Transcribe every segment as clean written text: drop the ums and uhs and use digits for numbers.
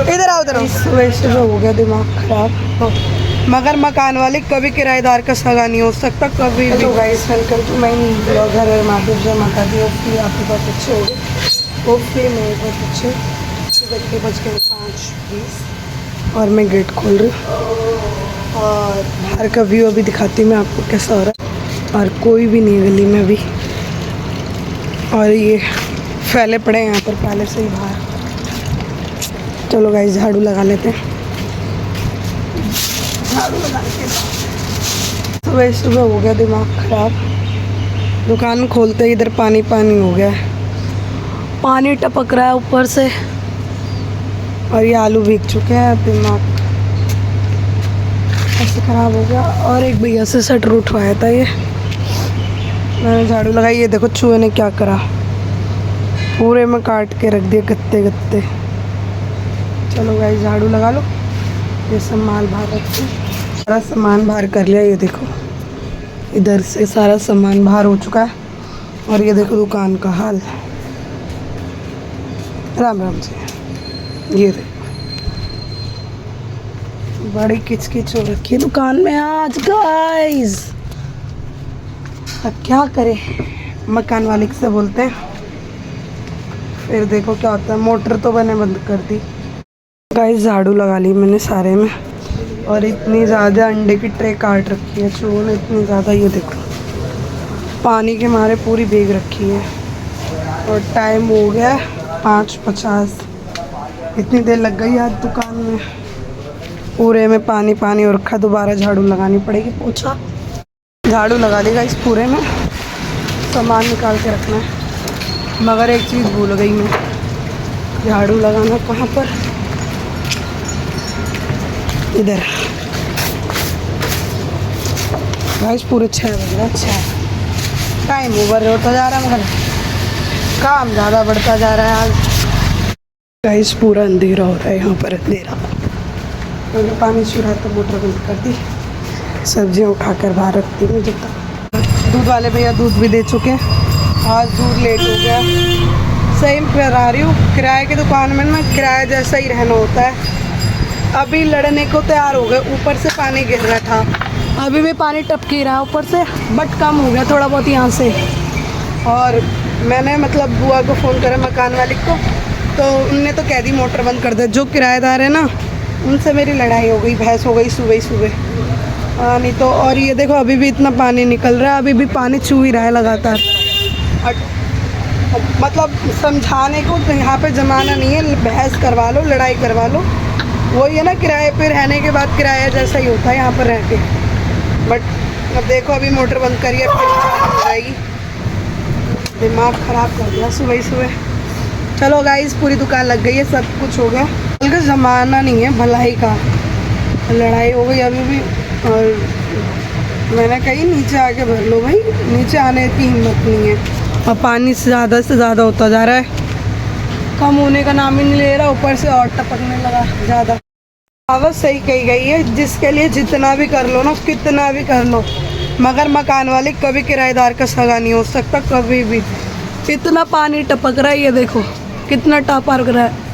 इधर आओ इधर। वैसे हो गया दिमाग खराब, मगर मकान वाले कभी किराएदार का सगा नहीं हो सकता कभी भी। तो guys welcome to my blogger Madhur जय माता दी। होपफुली आप भी बहुत अच्छे हो गए, होपफुली मैं बहुत अच्छे। सुबह के बज गए 5:20 और मैं गेट खोल रही हूँ और बाहर का व्यू अभी दिखाती हूँ मैं आपको कैसा हो रहा है। और कोई भी नहीं गली में अभी, और ये फैले पड़े हैं यहाँ पर पहले से ही बाहर। चलो गाइस झाड़ू लगा लेते हैं। झाड़ू लगाने के बाद सुबह सुबह हो गया दिमाग ख़राब। दुकान खोलते ही इधर पानी पानी हो गया है, पानी टपक रहा है ऊपर से और ये आलू भीग चुके हैं। दिमाग ऐसे ख़राब हो गया। और एक भैया से शटर उठवाया था, ये मैंने झाड़ू लगाई, ये देखो चूहे ने क्या करा, पूरे में काट के रख दिए गत्ते गत्ते। चलो गाइस झाड़ू लगा लो। ये सब माल बाहर रखते, सारा सामान बाहर कर लिया। ये देखो इधर से सारा सामान बाहर हो चुका है। और ये देखो दुकान का हाल। राम राम जी। ये देखो बड़ी किचकिच हो रखी है दुकान में आज गाइस। अब क्या करें, मकान मालिक से बोलते हैं, फिर देखो क्या होता है। मोटर तो मैंने बंद कर दी। गाइस झाड़ू लगा ली मैंने सारे में, और इतनी ज़्यादा अंडे की ट्रे काट रखी है चूहों ने, इतनी ज़्यादा। ये देखो पानी के मारे पूरी भीग रखी है। और टाइम हो गया 5:50। इतनी देर लग गई आज दुकान में, पूरे में पानी पानी और रखा। दोबारा झाड़ू लगानी पड़ेगी, पोछा। झाड़ू लगा ली गाइस पूरे में, सामान निकाल के रखना है। मगर एक चीज़ भूल गई मैं, झाड़ू लगाना कहाँ पर, इधर। गाइस पूरे 6 बज रहा है। 6 टाइम ओवर होता जा रहा है, मगर काम ज़्यादा बढ़ता जा रहा है आज। गाइस पूरा अंधेरा हो रहा है यहाँ पर, अंधेरा। मैंने पानी चुरा तो मोटर बंद कर दी। सब्जियाँ उठाकर बाहर रखती हूँ जब तक। दूध वाले भैया दूध भी दे चुके हैं। आज दूध लेट हो गया, सही पर आ रही हूँ। किराए की दुकान में ना किराया जैसा ही रहना होता है। अभी लड़ने को तैयार हो गए, ऊपर से पानी गिर रहा था, अभी भी पानी टपक ही रहा है ऊपर से, बट कम हो गया थोड़ा बहुत यहाँ से। और मैंने मतलब बुआ को फ़ोन करा, मकान मालिक को, तो उनने तो कह दी मोटर बंद कर दे। जो किराएदार है ना, उनसे मेरी लड़ाई हो गई, बहस हो गई सुबह ही सुबह। नहीं तो। और ये देखो अभी भी इतना पानी निकल रहा है, अभी भी पानी छू ही रहा है लगातार। मतलब समझाने को तो यहाँ पे ज़माना नहीं है, बहस करवा लो, लड़ाई करवा लो। वही है ना, किराए पे रहने के बाद किराया जैसा ही होता है यहाँ पर रह के। बट अब देखो अभी मोटर बंद करिए, फिर चालू हो जाएगी। दिमाग ख़राब कर दिया सुबह ही सुबह। चलो गाइस पूरी दुकान लग गई है, सब कुछ हो गया। कल का ज़माना नहीं है भलाई का, लड़ाई हो गई अभी भी। और मैंने कही नीचे आके भर लो भाई, नीचे आने की हिम्मत नहीं है। और पानी से ज़्यादा होता जा रहा है, कम होने का नाम ही नहीं ले रहा, ऊपर से और टपकने लगा ज़्यादा। आवाज़ सही कही गई है, जिसके लिए जितना भी कर लो ना, कितना भी कर लो, मगर मकान वाले कभी किराएदार का सगा नहीं हो सकता कभी भी। इतना पानी टपक रहा है, ये देखो कितना टपक रहा है।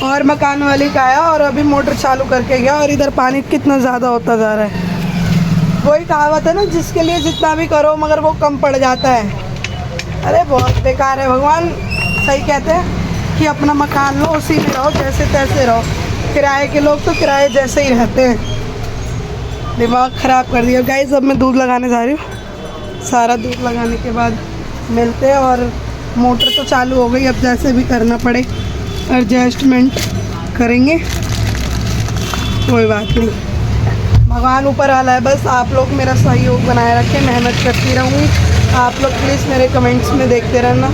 और मकान वाले का आया और अभी मोटर चालू करके गया, और इधर पानी कितना ज़्यादा होता जा रहा है। वही कहावत है ना, जिसके लिए जितना भी करो मगर वो कम पड़ जाता है। अरे बहुत बेकार है। भगवान सही कहते हैं कि अपना मकान लो, उसी में रहो, जैसे तैसे रहो। किराए के लोग तो किराए जैसे ही रहते हैं। दिमाग ख़राब कर दिया गाइस। अब मैं दूध लगाने जा रही हूँ, सारा दूध लगाने के बाद मिलते हैं। और मोटर तो चालू हो गई, अब जैसे भी करना पड़े एडजस्टमेंट करेंगे, कोई बात नहीं। भगवान ऊपर वाला है, बस आप लोग मेरा सहयोग बनाए रखें। मेहनत करती रहूँगी। आप लोग प्लीज़ मेरे कमेंट्स में देखते रहना,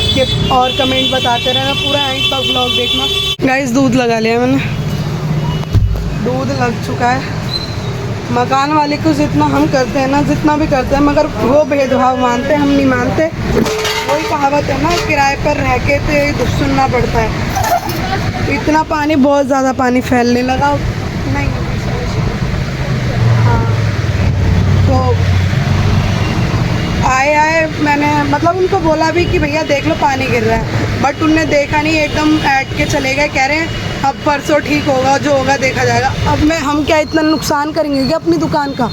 कि और कमेंट बताते रहना, पूरा एंड तक ब्लॉग देखना। गाइस दूध लगा लिया मैंने, दूध लग चुका है। मकान वाले को जितना हम करते हैं ना, जितना भी करते हैं, मगर वो भेदभाव मानते, हम नहीं मानते। वही कहावत है ना, किराए पर रह के तो यही दुख सुनना पड़ता है। इतना पानी, बहुत ज़्यादा पानी फैलने लगा। नहीं हाँ, तो आए मैंने मतलब उनको बोला भी कि भैया देख लो पानी गिर रहा है, बट उनने देखा नहीं, एकदम ऐट के चले गए। कह रहे हैं अब परसों ठीक होगा, जो होगा देखा जाएगा। अब हम क्या इतना नुकसान करेंगे क्या अपनी दुकान का?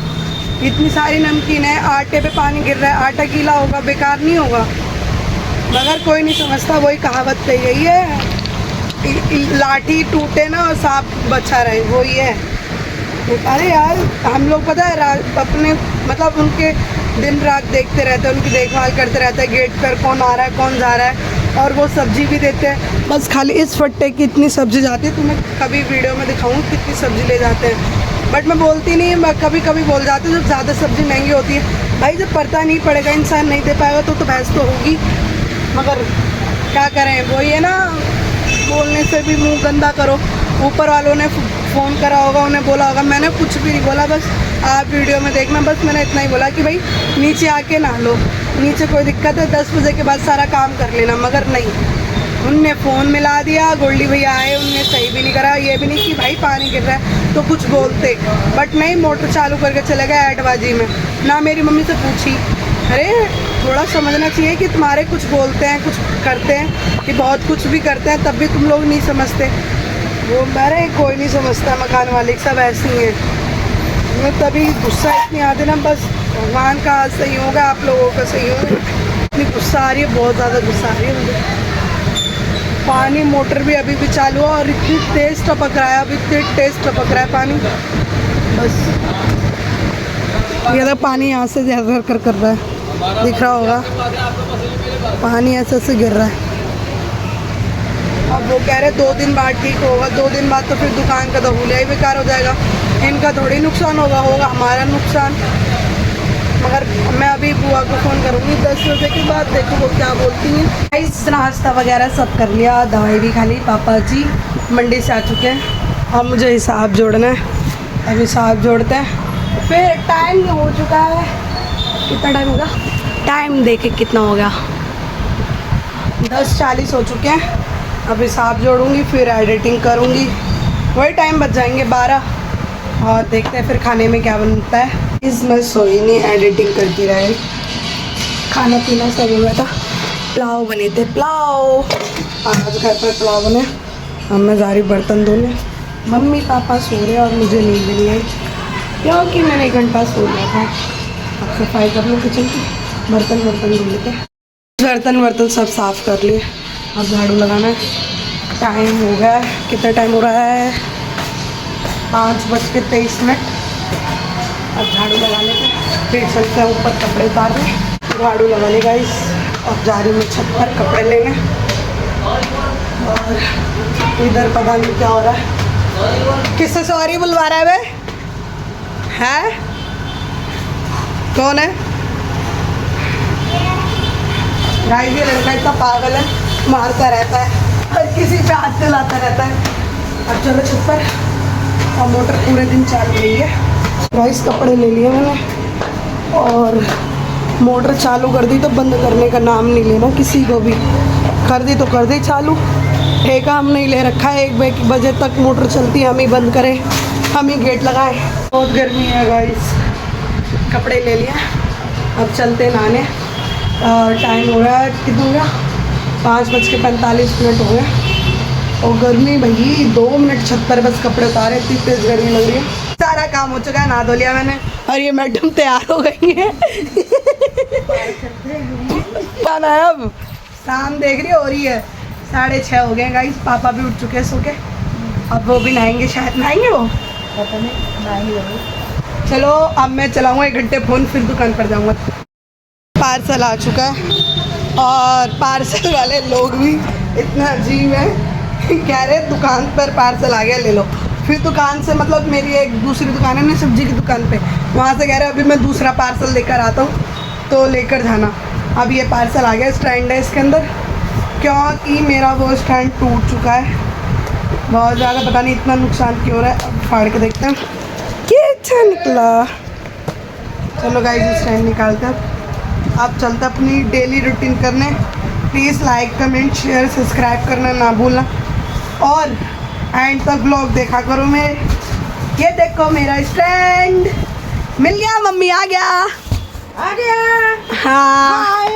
इतनी सारी नमकीन है, आटे पे पानी गिर रहा है, आटा गीला होगा, बेकार नहीं होगा। मगर कोई नहीं समझता। वही कहावत कही गई है, लाठी टूटे ना और सांप बचा रहे, वही है। अरे यार हम लोग पता है अपने मतलब उनके दिन रात देखते रहते हैं, उनकी देखभाल करते रहते हैं, गेट पर कौन आ रहा है कौन जा रहा है, और वो सब्जी भी देते हैं। बस खाली इस फट्टे की इतनी सब्जी जाती है, तुम्हें कभी वीडियो में दिखाऊँ कितनी सब्जी ले जाते हैं, बट मैं बोलती नहीं, मैं कभी कभी बोल जाती हूँ जब ज़्यादा सब्ज़ी महंगी होती है। भाई जब पड़ता नहीं पड़ेगा, इंसान नहीं दे पाएगा तो बहस तो होगी, मगर क्या करें, वही है ना, बोलने से भी मुंह गंदा करो। ऊपर वालों ने फ़ोन करा होगा, उन्हें बोला होगा, मैंने कुछ भी नहीं बोला, बस आप वीडियो में देखना, बस मैंने इतना ही बोला कि भाई नीचे आके नहा लो, नीचे कोई दिक्कत है 10 बजे के बाद सारा काम कर लेना। मगर नहीं, उनने फ़ोन मिला दिया, गोल्डी भैया आए, उनने सही भी नहीं करा, ये भी नहीं कि भाई पानी गिर रहा है तो कुछ बोलते, बट नहीं, मोटर चालू करके चले गए ऐटबाजी में। ना मेरी मम्मी से पूछी। अरे थोड़ा समझना चाहिए कि तुम्हारे कुछ बोलते हैं, कुछ करते हैं, कि बहुत कुछ भी करते हैं, तब भी तुम लोग नहीं समझते। वो अरे कोई नहीं समझता, मकान मालिक सब ऐसे ही हैं। मैं तभी गुस्सा इतनी आती ना, बस भगवान का सही होगा, आप लोगों का सही होगा। इतनी गुस्सा आ रही है, बहुत ज़्यादा गुस्सा आ रही है मुझे। पानी मोटर भी अभी भी चालू है और इतनी तेज़ टपक रहा है, अभी इतनी तेज़ टपक रहा है पानी, बस ये तो पानी यहाँ से ज़्यादा कर रहा है, दिख रहा होगा पानी ऐसे से गिर रहा है। अब वो कह रहे 2 दिन बाद ठीक होगा, 2 दिन बाद तो फिर दुकान का दहूलिया ही बेकार हो जाएगा। इनका थोड़ी नुकसान होगा हमारा नुकसान। मगर मैं अभी बुआ को फ़ोन करूँगी 10 बजे के बाद, देखो वो क्या बोलती हैं। इस नाश्ता वगैरह सब कर लिया, दवाई भी खा ली। पापा जी मंडी से आ चुके हैं, अब मुझे हिसाब जोड़ना है, अब हिसाब जोड़ते हैं। फिर टाइम हो चुका है, कितना टाइम होगा, टाइम देखे कितना होगा, 10:40 हो चुके हैं। अब हिसाब जोड़ूंगी, फिर एडिटिंग करूँगी, वही टाइम बच जाएंगे 12, और देखते हैं फिर खाने में क्या बनता है। इसमें सोई नहीं, एडिटिंग करती रहे। खाना पीना सब हुआ था, पुलाव बने थे, पुलाव आज घर पर पुलाव बने। अब मैं जा रही बर्तन धोने, मम्मी पापा सो रहे और मुझे नींद नहीं आई क्योंकि मैंने 1 घंटा सो लिया था। अब सफाई कर लूँ किचन की, बर्तन धो लेते, बर्तन सब साफ़ कर लिए। अब झाड़ू लगाना है, टाइम हो गया है, कितना टाइम हो रहा है, 5:23। अब झाड़ू लगा लेते, फिर चलते हैं ऊपर कपड़े उतारने। झाड़ू लगा लेगा इस, अब जा रही मैं छत पर कपड़े लेने। और इधर पता नहीं क्या हो रहा है, किससे सॉरी बुलवा रहा है वे है, कौन है? गाइस ये लड़का इतना पागल है, मारता रहता है, हर किसी पे हाथ चलाता रहता है। अब चलो छत पर, और मोटर पूरे दिन चालू रही है। गाइस कपड़े ले लिए मैंने, और मोटर चालू कर दी तो बंद करने का नाम नहीं लेना किसी को भी, कर दी तो कर दी चालू, ठेका हम नहीं ले रखा है। 1 बजे तक मोटर चलती है, हम ही बंद करें, हम ही गेट लगाए। बहुत गर्मी है गाइस, कपड़े ले लिया, अब चलते नहाने। टाइम हो रहा है, कितना हो गया, 5:45 हो गया, और गर्मी भाई 2 मिनट छत पर बस कपड़े उतारे, इतनी तेज़ गर्मी लग रही है। सारा काम हो चुका है, नहा धो लिया मैंने, और ये मैडम तैयार हो गई है। खाना है, अब शाम देख रही हो रही है, 6:30 हो गए गाइस। पापा भी उठ चुके हैं सो के, अब वो भी नहाएंगे, शायद नहाएंगे वो, पता नहीं। चलो अब मैं चलाऊँगा 1 घंटे फ़ोन, फिर दुकान पर जाऊँगा। पार्सल आ चुका है, और पार्सल वाले लोग भी इतना अजीब है, कह रहे दुकान पर पार्सल आ गया ले लो। फिर दुकान से मतलब मेरी एक दूसरी दुकान है ना सब्जी की दुकान पे, वहाँ से कह रहे अभी मैं दूसरा पार्सल लेकर आता हूँ तो लेकर जाना। अब ये पार्सल आ गया, स्टैंड है इसके अंदर, क्योंकि मेरा वो स्टैंड टूट चुका है बहुत ज़्यादा, पता नहीं इतना नुकसान क्यों हो रहा है। अब फाड़ के देखते हैं, ये अच्छा निकला। चलो गाइस स्टैंड निकालते हैं, आप चलते अपनी डेली रूटीन करने। Please like comment share subscribe करना ना भूलना, और एंड तक ब्लॉग देखा करो मेरे। ये देखो मेरा स्टैंड मिल गया, मम्मी आ गया, आ गया। हाँ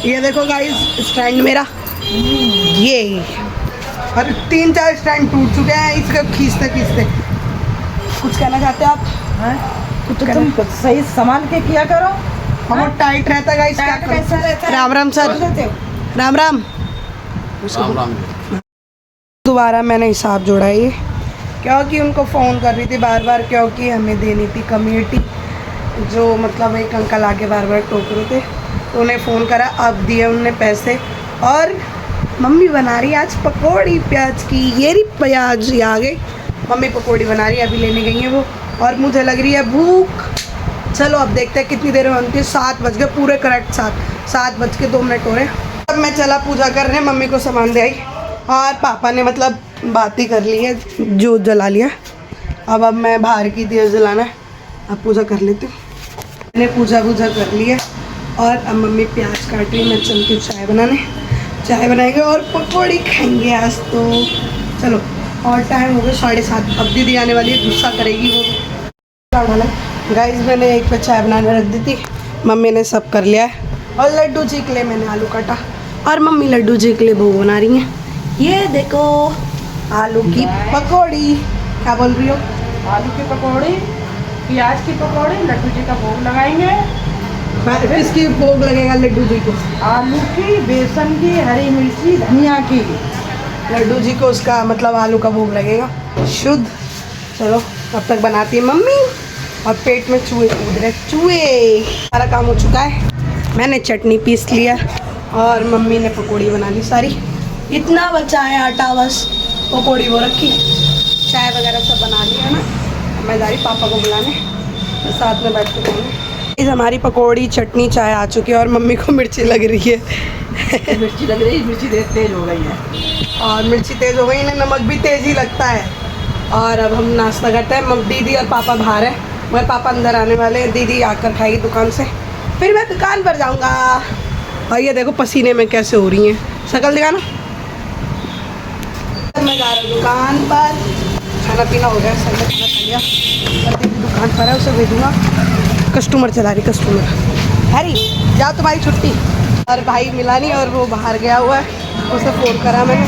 ये देखो गाइस स्टैंड मेरा, ये और 3-4 स्टैंड टूट चुके हैं इसको खींचते खींचते। कुछ कहना चाहते हैं आप? हाँ? कुछ तो कहना? तुम कुछ सही संभाल के किया करो। बहुत टाइट रहता है गाइस, क्या टाइट कैसा रहता है? राम राम सर, बोल देते हो। राम राम। राम राम। दोबारा मैंने हिसाब जोड़ा ये, क्योंकि उनको फ़ोन कर रही थी बार बार, क्योंकि हमें देनी थी कम्युनिटी, जो मतलब एक अंकल आके बार बार टोक रहे थे, तो उन्हें फ़ोन करा, अब दिए उनने पैसे। और मम्मी बना रही आज पकौड़ी प्याज की, ये रही प्याज, ये आ गई मम्मी पकौड़ी बना रही है, अभी लेने गई है वो। और मुझे लग रही है भूख। चलो अब देखते हैं कितनी देर में बनती है। 7 बज गए पूरे करेक्ट, 7:02 हो रहे हैं। अब मैं चला पूजा करने, मम्मी को सामान दे आई और पापा ने मतलब बात ही कर ली है, जो जला लिया। अब मैं बाहर की दिया जलाना है, अब पूजा कर लेती हूँ। मैंने पूजा कर ली है और अब मम्मी प्याज काट रही है, मैं चलती हूँ चाय बनाने। चाय बनाएंगे और पकौड़ी खाएंगे आज तो। चलो और टाइम हो गया 7:30, अब दीदी आने वाली है, गुस्सा करेगी वो। गाइस मैंने एक पे चाय बनाने रख दी थी, मम्मी ने सब कर लिया है। और लड्डू जी के लिए मैंने आलू काटा और मम्मी लड्डू जी के लिए वो बना रही हैं, ये देखो आलू की पकौड़ी। क्या बोल रही हो? आलू की पकौड़ी, प्याज की पकौड़ी, लड्डू जी का भोग लगाएंगे। किसकी भोग लगेगा लड्डू जी को? आलू की, बेसन की, हरी मिर्ची, धनिया की। लड्डू जी को उसका मतलब आलू का भोग लगेगा शुद्ध। चलो अब तक बनाती है मम्मी और पेट में चूहे कूद रहे, चूहे। सारा काम हो चुका है, मैंने चटनी पीस लिया और मम्मी ने पकौड़ी बना ली सारी। इतना बचा है आटा, बस पकौड़ी वो रखी, चाय वगैरह सब बना लिया है ना। मैं जा रही पापा को बुलाने, तो साथ में बैठ के खाएंगे। इस हमारी पकौड़ी चटनी चाय आ चुकी है और मम्मी को मिर्ची लग रही है। मिर्ची लग रही है, मिर्ची तेज हो गई है। और मिर्ची तेज़ हो गई ना, नमक भी तेज़ ही लगता है। और अब हम नाश्ता करते हैं, दीदी और पापा बाहर है, मगर पापा अंदर आने वाले हैं। दीदी आकर खाएगी दुकान से, फिर मैं दुकान पर जाऊंगा। और ये देखो पसीने में कैसे हो रही हैं, शक्ल दिखाना। मैं जा रहा हूँ दुकान पर, खाना पीना हो गया, सब ने खाना खा लिया और दीदी दुकान पर है, उसे भेजूँगा। कस्टमर चला रही, कस्टमर हैरी जाओ तुम्हारी छुट्टी। और भाई मिला नहीं और वो बाहर गया हुआ है, उसे फ़ोन करा मैंने।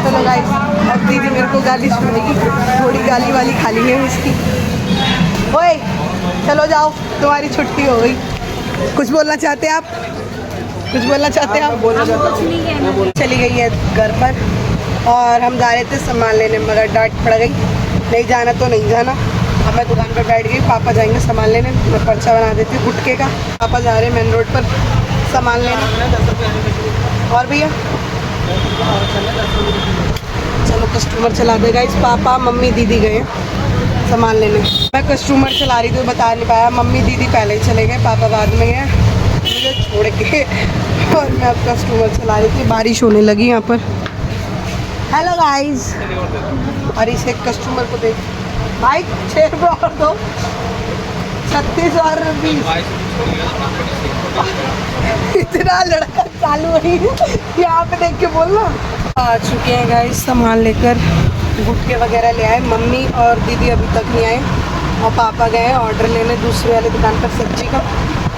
चलो गाइस, अब दीदी मेरे को गाली सुनेगी, थोड़ी गाली वाली खाली है उसकी। ओए चलो जाओ, तुम्हारी छुट्टी हो गई। कुछ बोलना चाहते हैं आप? कुछ बोलना चाहते हैं आप? बोलना चली गई है घर पर और हम जा रहे थे सामान लेने, मगर डांट पड़ गई, नहीं जाना तो नहीं जाना। अब मैं दुकान पर बैठ गई, पापा जाएंगे सामान लेने, मैं पर्चा बना देती हूँ गुटके का। पापा जा रहे हैं मेन रोड पर सामान लेने। और भैया चलो कस्टमर चला देगा इस, पापा मम्मी दीदी गए सामान लेने। मैं कस्टमर चला रही थी, बता नहीं पाया, मम्मी दीदी पहले ही चले गए, पापा बाद में गए मुझे छोड़ के। और मैं अब कस्टमर चला रही थी, बारिश होने लगी यहाँ पर। हेलो गाइस, और इस एक कस्टमर को देख भाई, 6 रुपये और दो, 36 और 20। इतना लड़का चालू है यहाँ पे, देख के बोलना। आ चुके हैं गाइस सामान लेकर, गुटके वगैरह ले आए। मम्मी और दीदी अभी तक नहीं आए और पापा गए ऑर्डर लेने दूसरे वाले दुकान पर सब्जी का,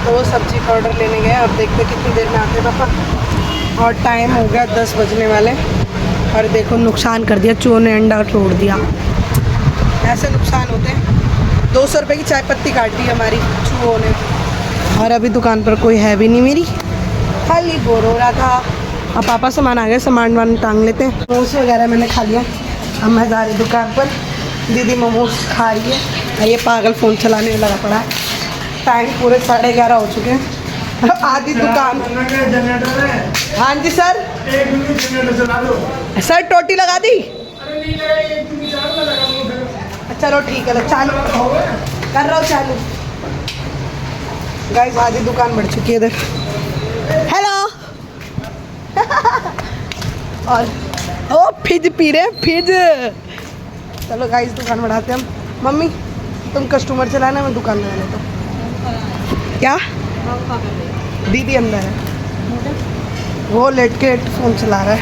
तो वो सब्जी का ऑर्डर लेने गए। अब देखते कितनी देर में आते पापा। और टाइम हो गया 10 बजने वाले और देखो नुकसान कर दिया, चूहों ने अंडा तोड़ दिया। ऐसे नुकसान होते हैं। 200 रुपये की चाय पत्ती काटी हमारी चूहों ने। और अभी दुकान पर कोई है भी नहीं मेरी, खाली बोर हो रहा था। अब पापा सामान आ गए, सामान वान टांग लेते हैं। मोमोज वगैरह मैंने खा लिया, अब मैं जा रही दुकान पर। दीदी मोमोज खा रही है और ये पागल फ़ोन चलाने में लगा पड़ा है। टाइम पूरे 11:30 हो चुके हैं, आधी दुकान। हाँ जी सर, सर टोटी लगा दी? चलो ठीक है, चालू कर रहा हूँ, चालू। गाइस आधी दुकान बढ़ चुकी है इधर। हेलो और ओ फिज पी रहे हैं, फिज। चलो गाइस दुकान बढ़ाते हैं हम। मम्मी तुम कस्टमर चलाना, मैं दुकान लगा लेता हूँ। क्या? दीदी अंदर है, वो लेट के फ़ोन चला रहा है,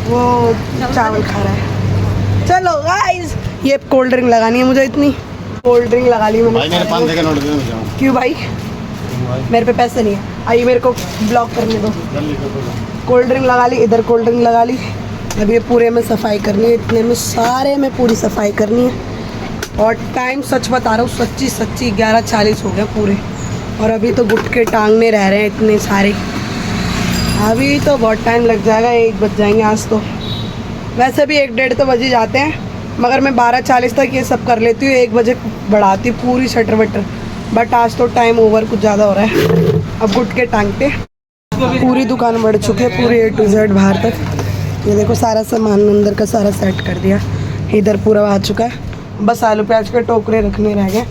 वो चावल खा रहा है। चलो गाइस, ये कोल्ड ड्रिंक लगानी है मुझे इतनी, कोल्ड ड्रिंक लगा ली भाई मेरे मैंने। 5 के नोट दे दो जाओ। क्यों भाई? मेरे पे पैसे नहीं है। आइए मेरे को ब्लॉक करने दो। जल्दी करो। कोल्ड ड्रिंक लगा ली, इधर कोल्ड ड्रिंक लगा ली। अब ये पूरे में सफाई करनी है, इतने में सारे में पूरी सफाई करनी है। और टाइम सच बता रहा हूँ, सच्ची सच्ची 11:40 हो गया पूरे। और अभी तो गुटके टांगने रह रहे हैं इतने सारे। अभी तो बहुत टाइम लग जाएगा, 1 बज जाएंगे आज तो। वैसे भी 1-1:30 तो बज ही जाते हैं, मगर मैं 12:40 तक ये सब कर लेती हूँ, 1 बजे बढ़ाती हूँ पूरी शटर वटर। बट आज तो टाइम ओवर कुछ ज़्यादा हो रहा है। अब गुटके टांगते। पूरी दुकान बढ़ चुकी है, पूरी A to Z बाहर तक। ये देखो सारा सामान अंदर का सारा सेट कर दिया। इधर पूरा आ चुका है, बस आलू प्याज के टोकरे रखने रह गए।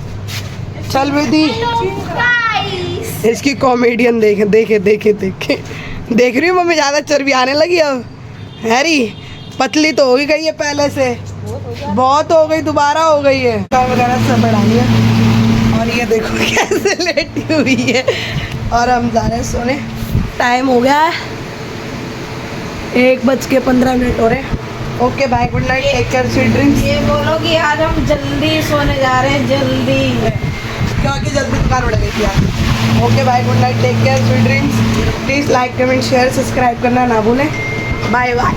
चल विधि, इसकी कॉमेडियन देखे देखे देखे देखे देख रही हूँ मम्मी, ज़्यादा चर्बी आने लगी अब। हैरी पतली तो हो ही गई है पहले से, बहुत हो गई, दोबारा हो गई है। कार वगैरह सब बढ़ा लिया। और ये देखो कैसे लेटी हुई है। और हम जा रहे हैं सोने, टाइम हो गया है 1:15 हो रहे हैं। Okay bye, good night, take care, sweet dreams. ये बोलो कि आज हम जल्दी सोने जा रहे हैं, जल्दी। क्योंकि जल्दी दुकान उड़ गई थी आज। Okay bye, good night, take care, sweet dreams. Please like comment share subscribe करना ना भूलें। Bye bye.